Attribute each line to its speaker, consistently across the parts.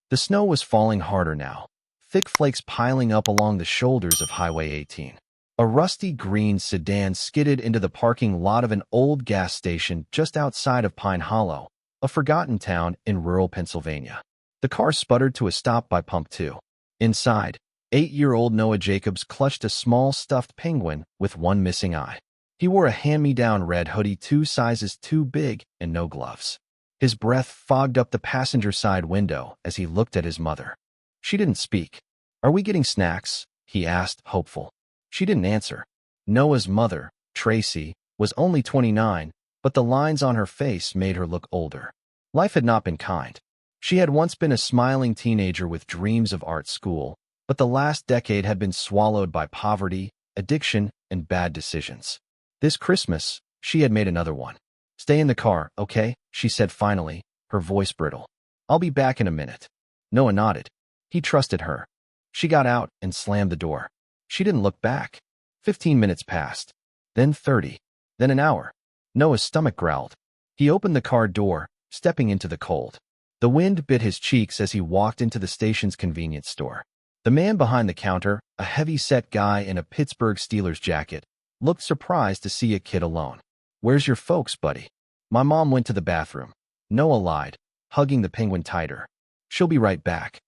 Speaker 1: The snow was falling harder now, thick flakes piling up along the shoulders of Highway 18. A rusty green sedan skidded into the parking lot of an old gas station just outside of Pine Hollow, a forgotten town in rural Pennsylvania. The car sputtered to a stop by Pump 2. Inside, 8-year-old Noah Jacobs clutched a small stuffed penguin with one missing eye. He wore a hand-me-down red hoodie 2 sizes too big and no gloves. His breath fogged up the passenger side window as he looked at his mother. She didn't speak. "Are we getting snacks?" he asked, hopeful. She didn't answer. Noah's mother, Tracy, was only 29, but the lines on her face made her look older. Life had not been kind. She had once been a smiling teenager with dreams of art school, but the last decade had been swallowed by poverty, addiction, and bad decisions. This Christmas, she had made another one. "Stay in the car, okay?" she said finally, her voice brittle. "I'll be back in a minute." Noah nodded. He trusted her. She got out and slammed the door. She didn't look back. 15 minutes passed, then 30, then an hour. Noah's stomach growled. He opened the car door, stepping into the cold. The wind bit his cheeks as he walked into the station's convenience store. The man behind the counter, a heavy-set guy in a Pittsburgh Steelers jacket, looked surprised to see a kid alone. "Where's your folks, buddy?" "My mom went to the bathroom." Noah lied, hugging the penguin tighter. "She'll be right back."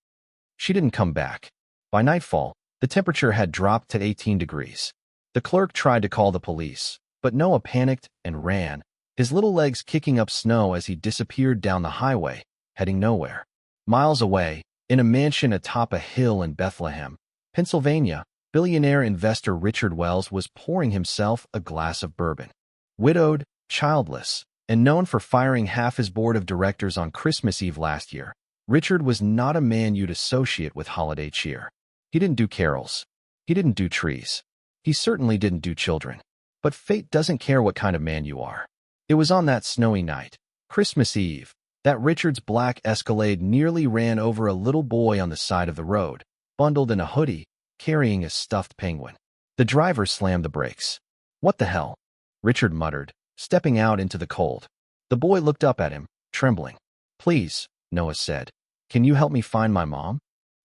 Speaker 1: She didn't come back. By nightfall, the temperature had dropped to 18 degrees. The clerk tried to call the police, but Noah panicked and ran, his little legs kicking up snow as he disappeared down the highway, heading nowhere. Miles away, in a mansion atop a hill in Bethlehem, Pennsylvania, billionaire investor Richard Wells was pouring himself a glass of bourbon. Widowed, childless, and known for firing half his board of directors on Christmas Eve last year, Richard was not a man you'd associate with holiday cheer. He didn't do carols. He didn't do trees. He certainly didn't do children. But fate doesn't care what kind of man you are. It was on that snowy night, Christmas Eve, that Richard's black Escalade nearly ran over a little boy on the side of the road, bundled in a hoodie, carrying a stuffed penguin. The driver slammed the brakes. "What the hell?" Richard muttered, stepping out into the cold. The boy looked up at him, trembling. "Please," Noah said, "can you help me find my mom?"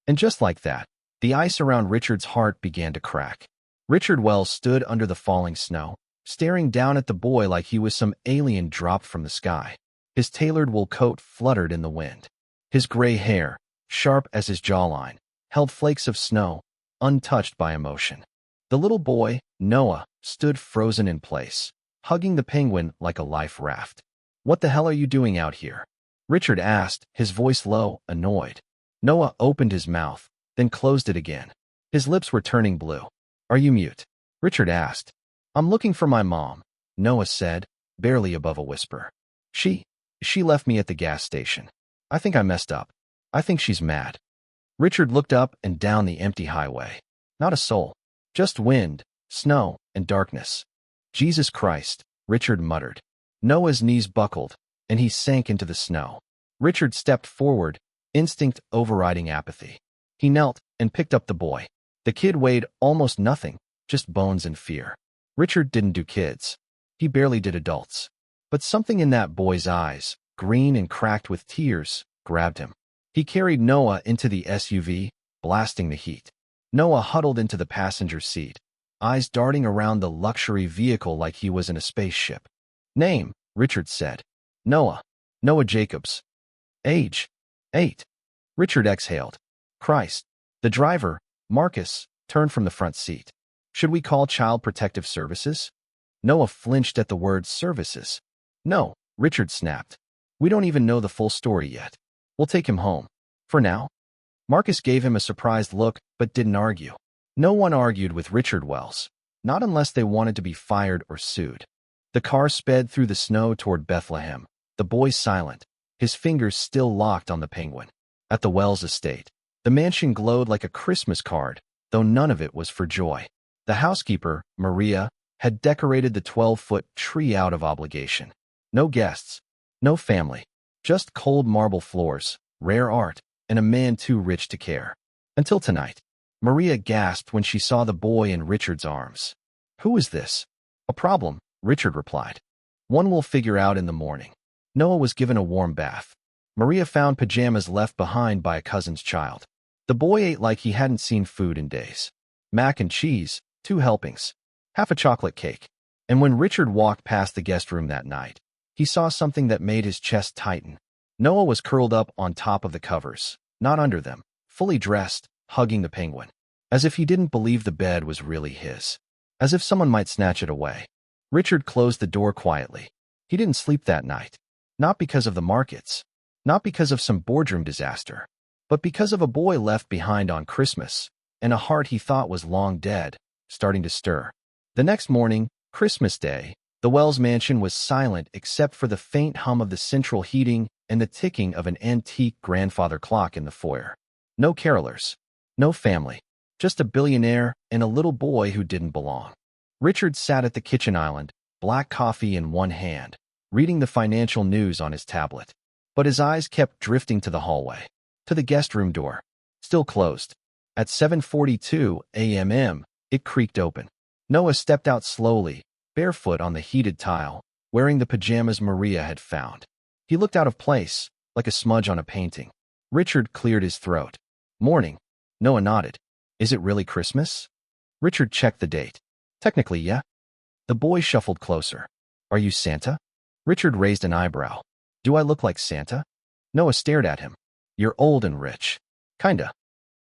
Speaker 1: And just like that, the ice around Richard's heart began to crack. Richard Wells stood under the falling snow, staring down at the boy like he was some alien dropped from the sky. His tailored wool coat fluttered in the wind. His gray hair, sharp as his jawline, held flakes of snow, untouched by emotion. The little boy, Noah, stood frozen in place, hugging the penguin like a life raft. "What the hell are you doing out here?" Richard asked, his voice low, annoyed. Noah opened his mouth, then closed it again. His lips were turning blue. "Are you mute?" Richard asked. "I'm looking for my mom," Noah said, barely above a whisper. She left me at the gas station. I think I messed up. I think she's mad." Richard looked up and down the empty highway. Not a soul. Just wind, snow, and darkness. "Jesus Christ," Richard muttered. Noah's knees buckled, and he sank into the snow. Richard stepped forward, instinct overriding apathy. He knelt and picked up the boy. The kid weighed almost nothing, just bones and fear. Richard didn't do kids. He barely did adults. But something in that boy's eyes, green and cracked with tears, grabbed him. He carried Noah into the SUV, blasting the heat. Noah huddled into the passenger seat, eyes darting around the luxury vehicle like he was in a spaceship. "Name," Richard said. "Noah. Noah Jacobs." "Age?" 8. Richard exhaled. "Christ." The driver, Marcus, turned from the front seat. "Should we call Child Protective Services?" Noah flinched at the word services. "No," Richard snapped. "We don't even know the full story yet. We'll take him home. For now." Marcus gave him a surprised look, but didn't argue. No one argued with Richard Wells, not unless they wanted to be fired or sued. The car sped through the snow toward Bethlehem, the boy silent, his fingers still locked on the penguin. At the Wells estate, the mansion glowed like a Christmas card, though none of it was for joy. The housekeeper, Maria, had decorated the 12-foot tree out of obligation. No guests, no family, just cold marble floors, rare art, and a man too rich to care. Until tonight, Maria gasped when she saw the boy in Richard's arms. "Who is this?" "A problem," Richard replied. "One we'll figure out in the morning." Noah was given a warm bath. Maria found pajamas left behind by a cousin's child. The boy ate like he hadn't seen food in days. Mac and cheese, 2 helpings, half a chocolate cake. And when Richard walked past the guest room that night, he saw something that made his chest tighten. Noah was curled up on top of the covers, not under them, fully dressed, hugging the penguin. As if he didn't believe the bed was really his. As if someone might snatch it away. Richard closed the door quietly. He didn't sleep that night. Not because of the markets. Not because of some boardroom disaster. But because of a boy left behind on Christmas, and a heart he thought was long dead, starting to stir. The next morning, Christmas Day, the Wells mansion was silent except for the faint hum of the central heating and the ticking of an antique grandfather clock in the foyer. No carolers. No family. Just a billionaire and a little boy who didn't belong. Richard sat at the kitchen island, black coffee in one hand, reading the financial news on his tablet. But his eyes kept drifting to the hallway, to the guest room door, still closed. At 7:42 a.m., it creaked open. Noah stepped out slowly, barefoot on the heated tile, wearing the pajamas Maria had found. He looked out of place, like a smudge on a painting. Richard cleared his throat. Morning. Noah nodded. Is it really Christmas? Richard checked the date. Technically, yeah. The boy shuffled closer. Are you Santa? Richard raised an eyebrow. Do I look like Santa? Noah stared at him. You're old and rich. Kinda.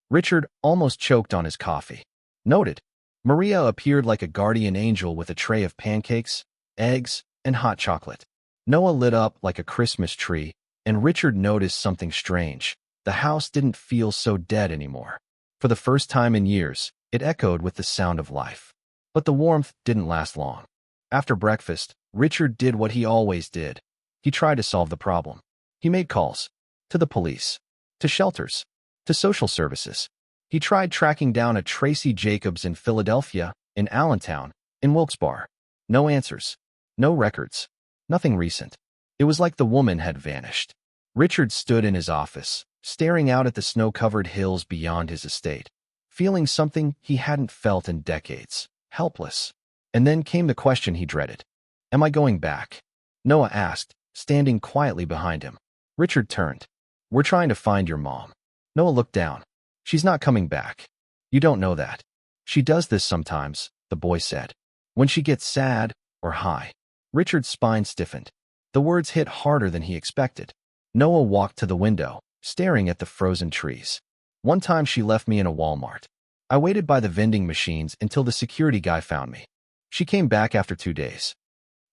Speaker 1: Richard almost choked on his coffee. Noted. Maria appeared like a guardian angel with a tray of pancakes, eggs, and hot chocolate. Noah lit up like a Christmas tree, and Richard noticed something strange. The house didn't feel so dead anymore. For the first time in years, it echoed with the sound of life. But the warmth didn't last long. After breakfast, Richard did what he always did. He tried to solve the problem. He made calls. To the police. To shelters. To social services. He tried tracking down a Tracy Jacobs in Philadelphia, in Allentown, in Wilkes-Barre. No answers. No records. Nothing recent. It was like the woman had vanished. Richard stood in his office, staring out at the snow-covered hills beyond his estate, feeling something he hadn't felt in decades. Helpless. And then came the question he dreaded. Am I going back? Noah asked, standing quietly behind him. Richard turned. We're trying to find your mom. Noah looked down. She's not coming back. You don't know that. She does this sometimes, the boy said. When she gets sad or high. Richard's spine stiffened. The words hit harder than he expected. Noah walked to the window, staring at the frozen trees. One time she left me in a Walmart. I waited by the vending machines until the security guy found me. She came back after 2 days.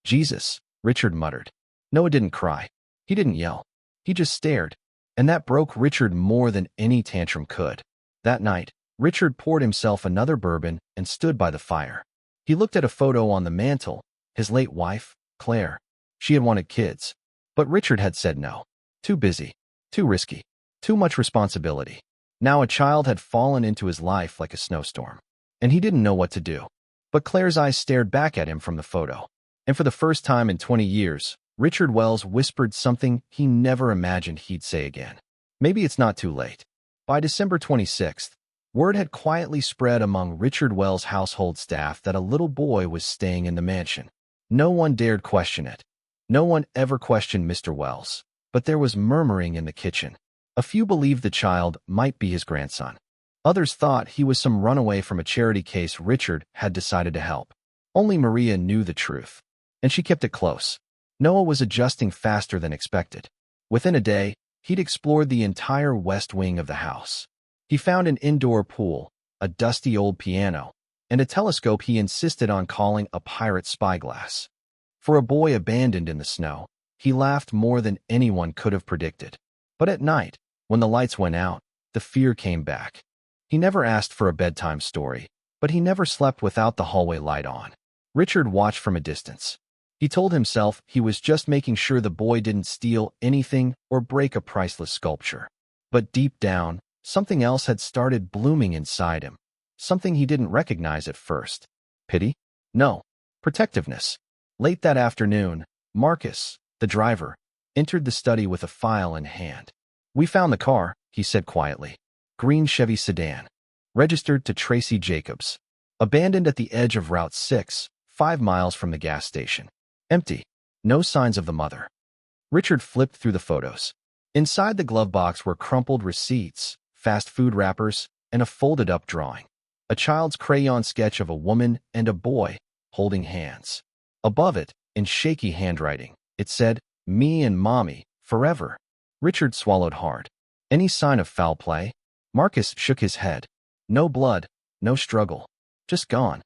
Speaker 1: Jesus, Richard muttered. Noah didn't cry. He didn't yell. He just stared. And that broke Richard more than any tantrum could. That night, Richard poured himself another bourbon and stood by the fire. He looked at a photo on the mantel, his late wife, Claire. She had wanted kids. But Richard had said no. Too busy. Too risky. Too much responsibility. Now a child had fallen into his life like a snowstorm. And he didn't know what to do. But Claire's eyes stared back at him from the photo. And for the first time in 20 years, Richard Wells whispered something he never imagined he'd say again. Maybe it's not too late. By December 26th, word had quietly spread among Richard Wells' household staff that a little boy was staying in the mansion. No one dared question it. No one ever questioned Mr. Wells. But there was murmuring in the kitchen. A few believed the child might be his grandson. Others thought he was some runaway from a charity case Richard had decided to help. Only Maria knew the truth. And she kept it close. Noah was adjusting faster than expected. Within a day, he'd explored the entire west wing of the house. He found an indoor pool, a dusty old piano, and a telescope he insisted on calling a pirate spyglass. For a boy abandoned in the snow, he laughed more than anyone could have predicted. But at night, when the lights went out, the fear came back. He never asked for a bedtime story, but he never slept without the hallway light on. Richard watched from a distance. He told himself he was just making sure the boy didn't steal anything or break a priceless sculpture. But deep down, something else had started blooming inside him. Something he didn't recognize at first. Pity? No. Protectiveness. Late that afternoon, Marcus, the driver, entered the study with a file in hand. We found the car, he said quietly. Green Chevy sedan. Registered to Tracy Jacobs. Abandoned at the edge of Route 6, 5 miles from the gas station. Empty. No signs of the mother. Richard flipped through the photos. Inside the glove box were crumpled receipts, fast food wrappers, and a folded-up drawing. A child's crayon sketch of a woman and a boy holding hands. Above it, in shaky handwriting, it said, "Me and Mommy, forever." Richard swallowed hard. Any sign of foul play? Marcus shook his head. No blood, no struggle. Just gone.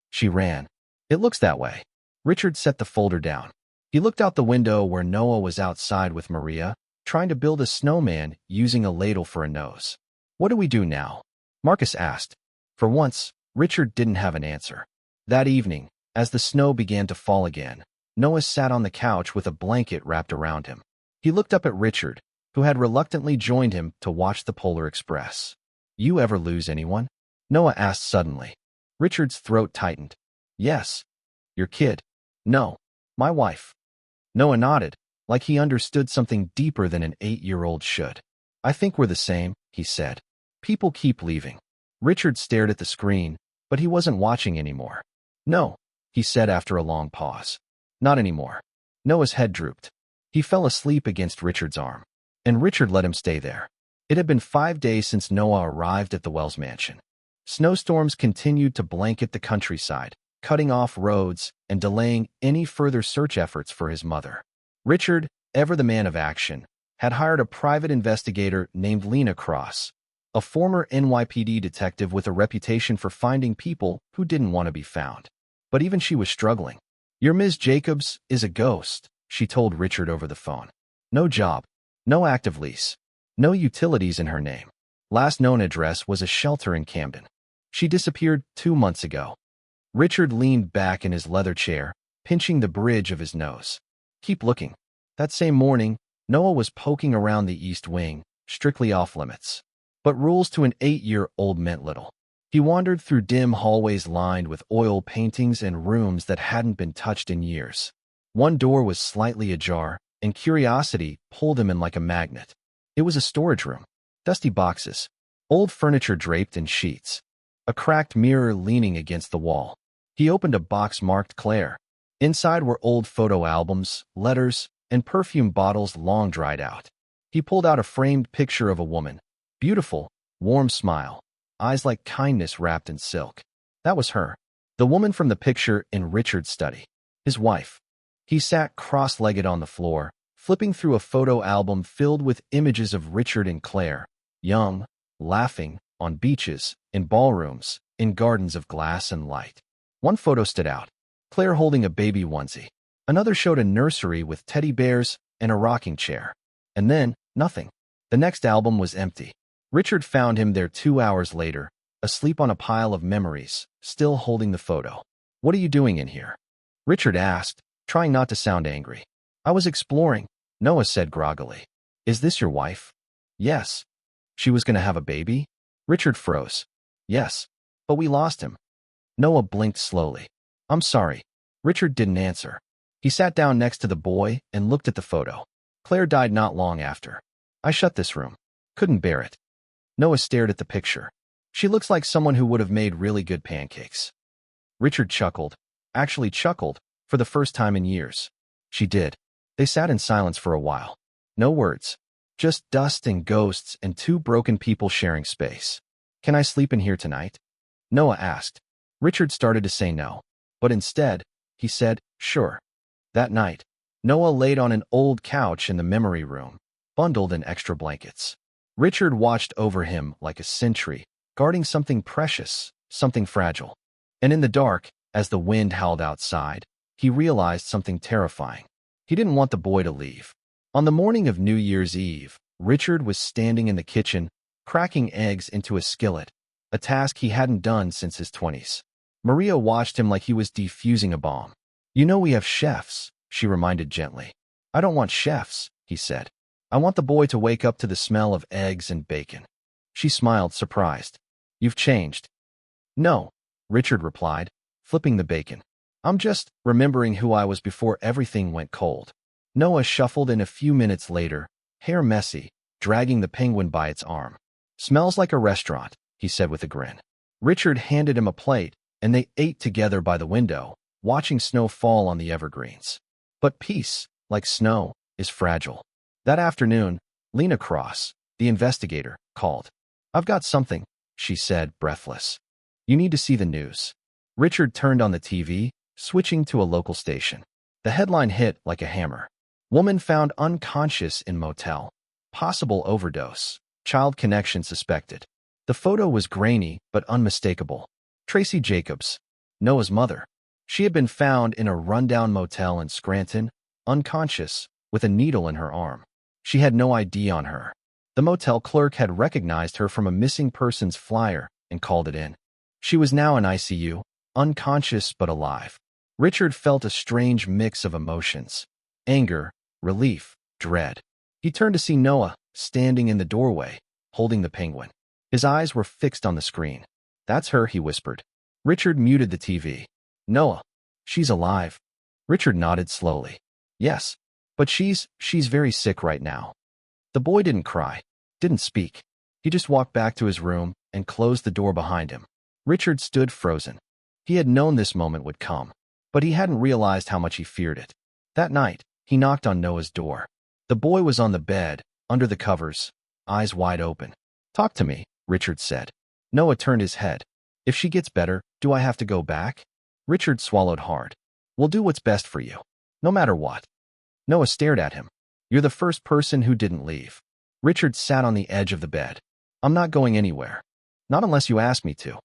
Speaker 1: She ran. It looks that way. Richard set the folder down. He looked out the window where Noah was outside with Maria, trying to build a snowman using a ladle for a nose. What do we do now? Marcus asked. For once, Richard didn't have an answer. That evening, as the snow began to fall again, Noah sat on the couch with a blanket wrapped around him. He looked up at Richard, who had reluctantly joined him to watch the Polar Express. You ever lose anyone? Noah asked suddenly. Richard's throat tightened. Yes. Your kid? No. My wife. Noah nodded, like he understood something deeper than an 8-year-old should. I think we're the same, he said. People keep leaving. Richard stared at the screen, but he wasn't watching anymore. No, he said after a long pause. Not anymore. Noah's head drooped. He fell asleep against Richard's arm, and Richard let him stay there. It had been 5 days since Noah arrived at the Wells mansion. Snowstorms continued to blanket the countryside, cutting off roads and delaying any further search efforts for his mother. Richard, ever the man of action, had hired a private investigator named Lena Cross, a former NYPD detective with a reputation for finding people who didn't want to be found. But even she was struggling. Your Ms. Jacobs is a ghost, she told Richard over the phone. No job, no active lease, no utilities in her name. Last known address was a shelter in Camden. She disappeared 2 months ago. Richard leaned back in his leather chair, pinching the bridge of his nose. Keep looking. That same morning, Noah was poking around the East Wing, strictly off limits. But rules to an 8-year-old meant little. He wandered through dim hallways lined with oil paintings and rooms that hadn't been touched in years. One door was slightly ajar, and curiosity pulled him in like a magnet. It was a storage room. Dusty boxes, old furniture draped in sheets, a cracked mirror leaning against the wall. He opened a box marked Claire. Inside were old photo albums, letters, and perfume bottles long dried out. He pulled out a framed picture of a woman. Beautiful, warm smile, eyes like kindness wrapped in silk. That was her. The woman from the picture in Richard's study. His wife. He sat cross-legged on the floor, flipping through a photo album filled with images of Richard and Claire, young, laughing, on beaches, in ballrooms, in gardens of glass and light. One photo stood out. Claire holding a baby onesie. Another showed a nursery with teddy bears and a rocking chair. And then, nothing. The next album was empty. Richard found him there 2 hours later, asleep on a pile of memories, still holding the photo. What are you doing in here? Richard asked, trying not to sound angry. I was exploring, Noah said groggily. Is this your wife? Yes. She was going to have a baby? Richard froze. Yes. But we lost him. Noah blinked slowly. I'm sorry. Richard didn't answer. He sat down next to the boy and looked at the photo. Claire died not long after. I shut this room. Couldn't bear it. Noah stared at the picture. She looks like someone who would have made really good pancakes. Richard chuckled. Actually chuckled, for the first time in years. She did. They sat in silence for a while. No words. Just dust and ghosts and 2 broken people sharing space. Can I sleep in here tonight? Noah asked. Richard started to say no. But instead, he said, sure. That night, Noah laid on an old couch in the memory room, bundled in extra blankets. Richard watched over him like a sentry, guarding something precious, something fragile. And in the dark, as the wind howled outside, he realized something terrifying. He didn't want the boy to leave. On the morning of New Year's Eve, Richard was standing in the kitchen, cracking eggs into a skillet, a task he hadn't done since his 20s. Maria watched him like he was defusing a bomb. You know we have chefs, she reminded gently. I don't want chefs, he said. I want the boy to wake up to the smell of eggs and bacon. She smiled, surprised. You've changed. No, Richard replied, flipping the bacon. I'm just remembering who I was before everything went cold. Noah shuffled in a few minutes later, hair messy, dragging the penguin by its arm. Smells like a restaurant, he said with a grin. Richard handed him a plate, and they ate together by the window, watching snow fall on the evergreens. But peace, like snow, is fragile. That afternoon, Lena Cross, the investigator, called. "I've got something," she said, breathless. "You need to see the news." Richard turned on the TV, switching to a local station. The headline hit like a hammer. "Woman found unconscious in motel. Possible overdose. Child connection suspected." The photo was grainy but unmistakable. Tracy Jacobs, Noah's mother. She had been found in a rundown motel in Scranton, unconscious, with a needle in her arm. She had no ID on her. The motel clerk had recognized her from a missing persons flyer and called it in. She was now in ICU, unconscious but alive. Richard felt a strange mix of emotions: anger, relief, dread. He turned to see Noah, standing in the doorway, holding the penguin. His eyes were fixed on the screen. "That's her," he whispered. Richard muted the TV. "Noah, she's alive." Richard nodded slowly. "Yes, but she's very sick right now." The boy didn't cry, didn't speak. He just walked back to his room and closed the door behind him. Richard stood frozen. He had known this moment would come, but he hadn't realized how much he feared it. That night, he knocked on Noah's door. The boy was on the bed, under the covers, eyes wide open. "Talk to me," Richard said. Noah turned his head. "If she gets better, do I have to go back?" Richard swallowed hard. "We'll do what's best for you, no matter what." Noah stared at him. "You're the first person who didn't leave." Richard sat on the edge of the bed. "I'm not going anywhere. Not unless you ask me to."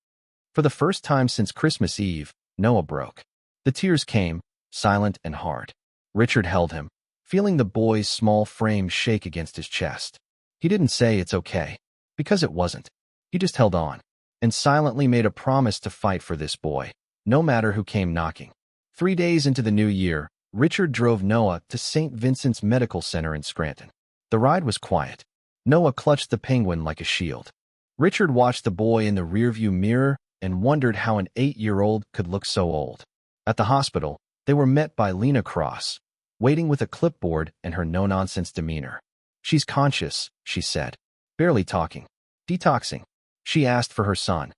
Speaker 1: For the first time since Christmas Eve, Noah broke. The tears came, silent and hard. Richard held him, feeling the boy's small frame shake against his chest. He didn't say it's okay, because it wasn't. He just held on, and silently made a promise to fight for this boy, no matter who came knocking. 3 days into the new year, Richard drove Noah to St. Vincent's Medical Center in Scranton. The ride was quiet. Noah clutched the penguin like a shield. Richard watched the boy in the rearview mirror and wondered how an 8-year-old could look so old. At the hospital, they were met by Lena Cross, waiting with a clipboard and her no-nonsense demeanor. "She's conscious," she said, barely talking. "Detoxing." She asked for her son.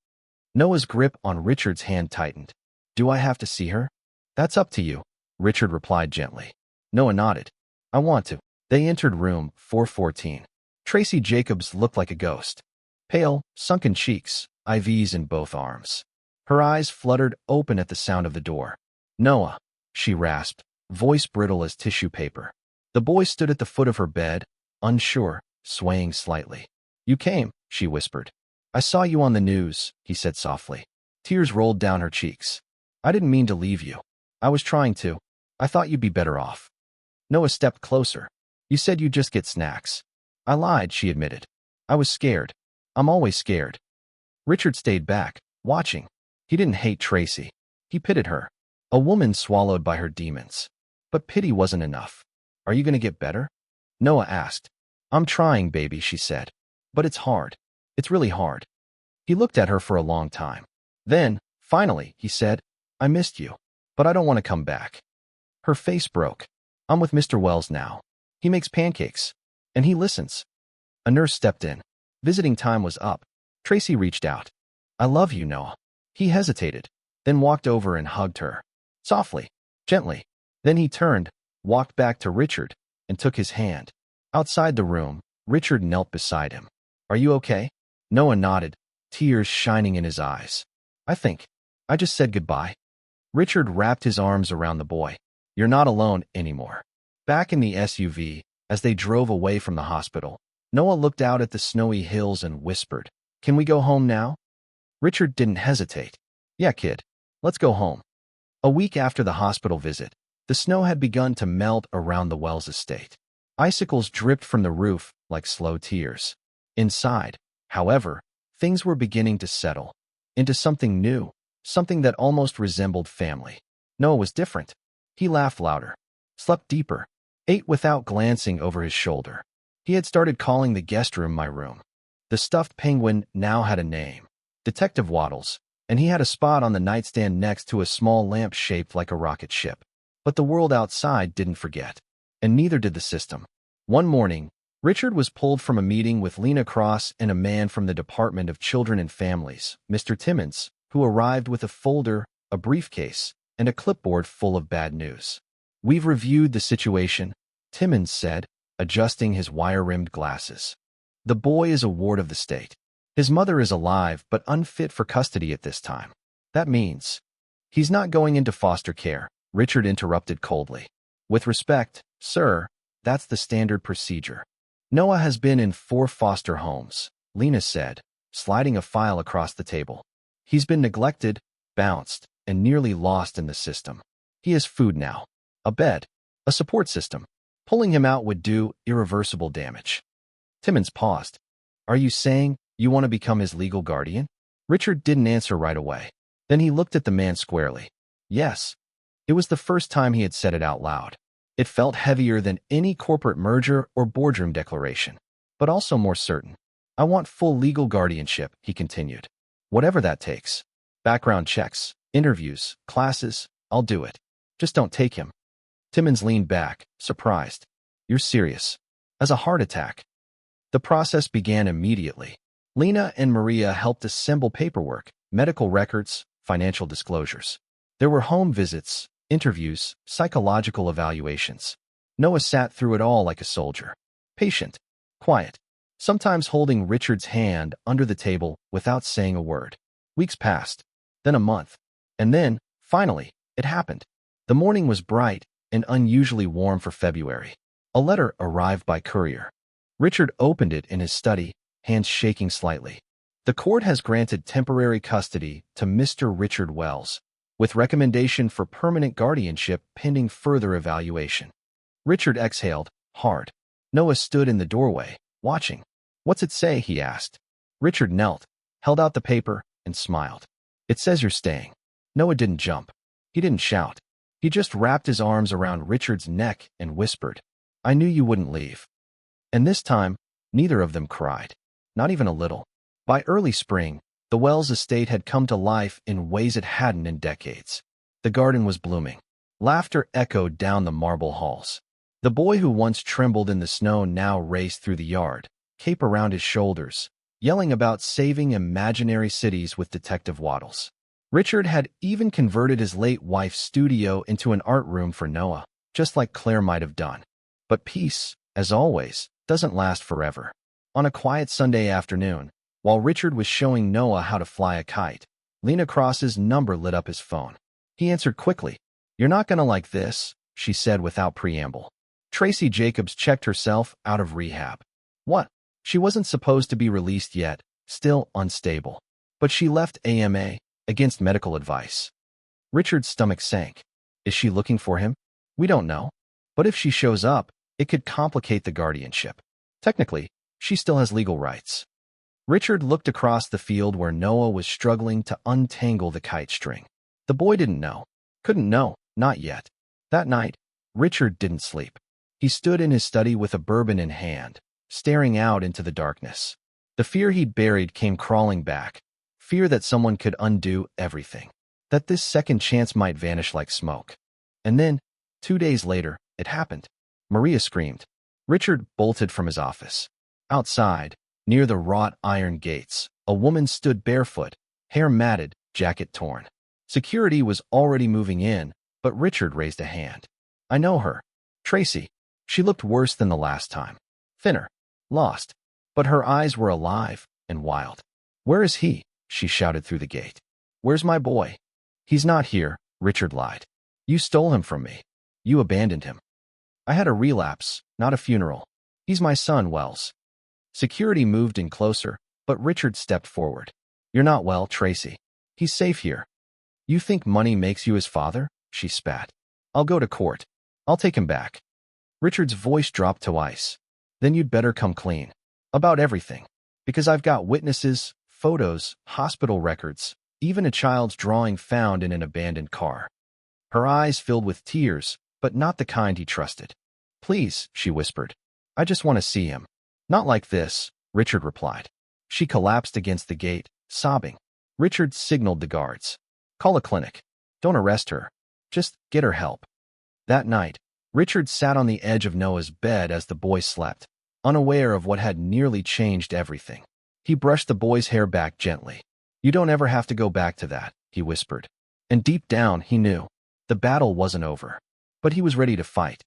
Speaker 1: Noah's grip on Richard's hand tightened. "Do I have to see her?" "That's up to you," Richard replied gently. Noah nodded. "I want to." They entered room 414. Tracy Jacobs looked like a ghost. Pale, sunken cheeks, IVs in both arms. Her eyes fluttered open at the sound of the door. "Noah," she rasped, voice brittle as tissue paper. The boy stood at the foot of her bed, unsure, swaying slightly. "You came," she whispered. "I saw you on the news," he said softly. Tears rolled down her cheeks. "I didn't mean to leave you. I was trying to. I thought you'd be better off." Noah stepped closer. "You said you'd just get snacks." "I lied," she admitted. "I was scared. I'm always scared." Richard stayed back, watching. He didn't hate Tracy. He pitied her. A woman swallowed by her demons. But pity wasn't enough. "Are you going to get better?" Noah asked. "I'm trying, baby," she said. "But it's hard. It's really hard." He looked at her for a long time. Then, finally, he said, "I missed you, but I don't want to come back." Her face broke. "I'm with Mr. Wells now. He makes pancakes. And he listens." A nurse stepped in. Visiting time was up. Tracy reached out. "I love you, Noah." He hesitated, then walked over and hugged her. Softly, gently. Then he turned, walked back to Richard, and took his hand. Outside the room, Richard knelt beside him. "Are you okay?" Noah nodded, tears shining in his eyes. I just said goodbye." Richard wrapped his arms around the boy. "You're not alone anymore." Back in the SUV, as they drove away from the hospital, Noah looked out at the snowy hills and whispered, "Can we go home now?" Richard didn't hesitate. "Yeah, kid. Let's go home." A week after the hospital visit, the snow had begun to melt around the Wells estate. Icicles dripped from the roof like slow tears. Inside, however, things were beginning to settle into something new, something that almost resembled family. Noah was different. He laughed louder, slept deeper, ate without glancing over his shoulder. He had started calling the guest room my room. The stuffed penguin now had a name, Detective Waddles, and he had a spot on the nightstand next to a small lamp shaped like a rocket ship. But the world outside didn't forget, and neither did the system. One morning, Richard was pulled from a meeting with Lena Cross and a man from the Department of Children and Families, Mr. Timmons, who arrived with a folder, a briefcase, and a clipboard full of bad news. "We've reviewed the situation," Timmons said, adjusting his wire-rimmed glasses. The boy is a ward of the state. His mother is alive but unfit for custody at this time. That means he's not going into foster care, Richard interrupted coldly. With respect, sir, that's the standard procedure. Noah has been in 4 foster homes, Lena said, sliding a file across the table. He's been neglected, bounced, and nearly lost in the system. He has food now, a bed, a support system. Pulling him out would do irreversible damage. Timmons paused. Are you saying you want to become his legal guardian? Richard didn't answer right away. Then he looked at the man squarely. Yes. It was the first time he had said it out loud. It felt heavier than any corporate merger or boardroom declaration, but also more certain. I want full legal guardianship, he continued. Whatever that takes. Background checks, interviews, classes, I'll do it. Just don't take him. Timmons leaned back, surprised. You're serious? As a heart attack? The process began immediately. Lena and Maria helped assemble paperwork, medical records, financial disclosures. There were home visits, interviews, psychological evaluations. Noah sat through it all like a soldier. Patient, quiet, sometimes holding Richard's hand under the table without saying a word. Weeks passed, then a month, and then, finally, it happened. The morning was bright and unusually warm for February. A letter arrived by courier. Richard opened it in his study, hands shaking slightly. The court has granted temporary custody to Mr. Richard Wells, with recommendation for permanent guardianship pending further evaluation. Richard exhaled, hard. Noah stood in the doorway, watching. What's it say? He asked. Richard knelt, held out the paper, and smiled. It says you're staying. Noah didn't jump. He didn't shout. He just wrapped his arms around Richard's neck and whispered, I knew you wouldn't leave. And this time, neither of them cried. Not even a little. By early spring, the Wells estate had come to life in ways it hadn't in decades. The garden was blooming. Laughter echoed down the marble halls. The boy who once trembled in the snow now raced through the yard, cape around his shoulders, yelling about saving imaginary cities with Detective Waddles. Richard had even converted his late wife's studio into an art room for Noah, just like Claire might have done. But peace, as always, doesn't last forever. On a quiet Sunday afternoon, while Richard was showing Noah how to fly a kite, Lena Cross's number lit up his phone. He answered quickly. You're not gonna like this, she said without preamble. Tracy Jacobs checked herself out of rehab. What? She wasn't supposed to be released yet, still unstable. But she left AMA, against medical advice. Richard's stomach sank. Is she looking for him? We don't know. But if she shows up, it could complicate the guardianship. Technically, she still has legal rights. Richard looked across the field where Noah was struggling to untangle the kite string. The boy didn't know. Couldn't know, not yet. That night, Richard didn't sleep. He stood in his study with a bourbon in hand, staring out into the darkness. The fear he'd buried came crawling back. Fear that someone could undo everything. That this second chance might vanish like smoke. And then, 2 days later, it happened. Maria screamed. Richard bolted from his office. Outside, near the wrought iron gates, a woman stood barefoot, hair matted, jacket torn. Security was already moving in, but Richard raised a hand. I know her. Tracy. She looked worse than the last time. Thinner. Lost. But her eyes were alive and wild. Where is he? She shouted through the gate. Where's my boy? He's not here, Richard lied. You stole him from me. You abandoned him. I had a relapse, not a funeral. He's my son, Wells. Security moved in closer, but Richard stepped forward. You're not well, Tracy. He's safe here. You think money makes you his father? She spat. I'll go to court. I'll take him back. Richard's voice dropped to ice. Then you'd better come clean. About everything. Because I've got witnesses, photos, hospital records, even a child's drawing found in an abandoned car. Her eyes filled with tears, but not the kind he trusted. Please, she whispered. I just want to see him. Not like this, Richard replied. She collapsed against the gate, sobbing. Richard signaled the guards. Call a clinic. Don't arrest her. Just get her help. That night, Richard sat on the edge of Noah's bed as the boy slept, unaware of what had nearly changed everything. He brushed the boy's hair back gently. You don't ever have to go back to that, he whispered. And deep down, he knew. The battle wasn't over. But he was ready to fight.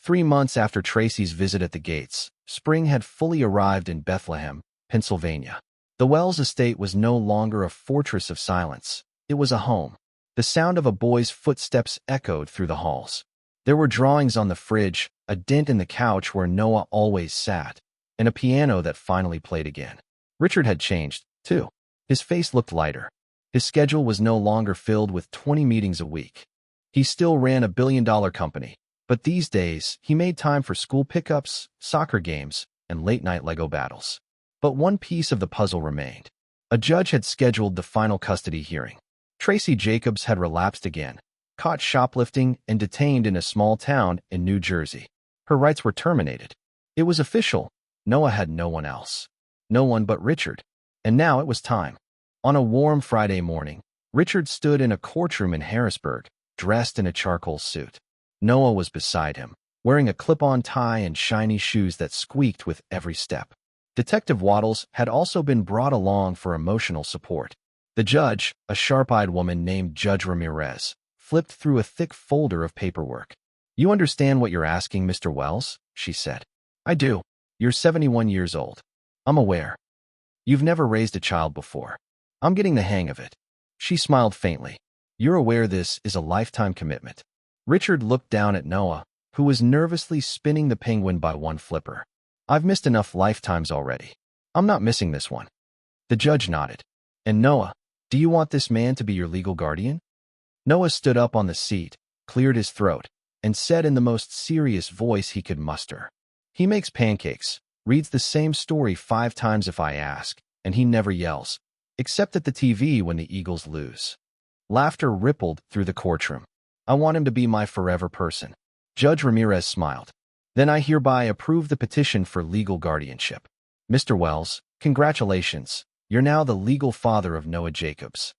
Speaker 1: 3 months after Tracy's visit at the gates, spring had fully arrived in Bethlehem, Pennsylvania. The Wells estate was no longer a fortress of silence. It was a home. The sound of a boy's footsteps echoed through the halls. There were drawings on the fridge, a dent in the couch where Noah always sat, and a piano that finally played again. Richard had changed, too. His face looked lighter. His schedule was no longer filled with 20 meetings a week. He still ran a billion-dollar company, but these days he made time for school pickups, soccer games, and late-night Lego battles. But one piece of the puzzle remained. A judge had scheduled the final custody hearing. Tracy Jacobs had relapsed again, caught shoplifting and detained in a small town in New Jersey. Her rights were terminated. It was official. Noah had no one else. No one but Richard. And now it was time. On a warm Friday morning, Richard stood in a courtroom in Harrisburg, dressed in a charcoal suit. Noah was beside him, wearing a clip-on tie and shiny shoes that squeaked with every step. Detective Waddles had also been brought along for emotional support. The judge, a sharp-eyed woman named Judge Ramirez, flipped through a thick folder of paperwork. "You understand what you're asking, Mr. Wells?" she said. "I do. You're 71 years old. I'm aware. You've never raised a child before. I'm getting the hang of it." She smiled faintly. "You're aware this is a lifetime commitment." Richard looked down at Noah, who was nervously spinning the penguin by one flipper. "I've missed enough lifetimes already. I'm not missing this one." The judge nodded. "And Noah, do you want this man to be your legal guardian?" Noah stood up on the seat, cleared his throat, and said in the most serious voice he could muster, "He makes pancakes, reads the same story 5 times if I ask, and he never yells, except at the TV when the Eagles lose." Laughter rippled through the courtroom. "I want him to be my forever person." Judge Ramirez smiled. "Then I hereby approve the petition for legal guardianship. Mr. Wells, congratulations. You're now the legal father of Noah Jacobs."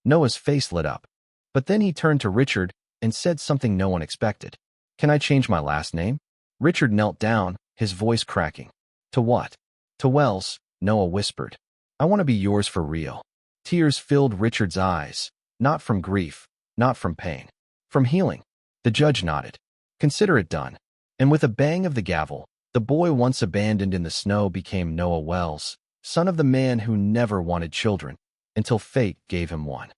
Speaker 1: Noah's face lit up. But then he turned to Richard and said something no one expected. "Can I change my last name?" Richard knelt down, his voice cracking. "To what?" "To Wells," Noah whispered. "I want to be yours for real." Tears filled Richard's eyes, not from grief, not from pain, from healing. The judge nodded. "Consider it done." And with a bang of the gavel, the boy once abandoned in the snow became Noah Wells, son of the man who never wanted children, until fate gave him one.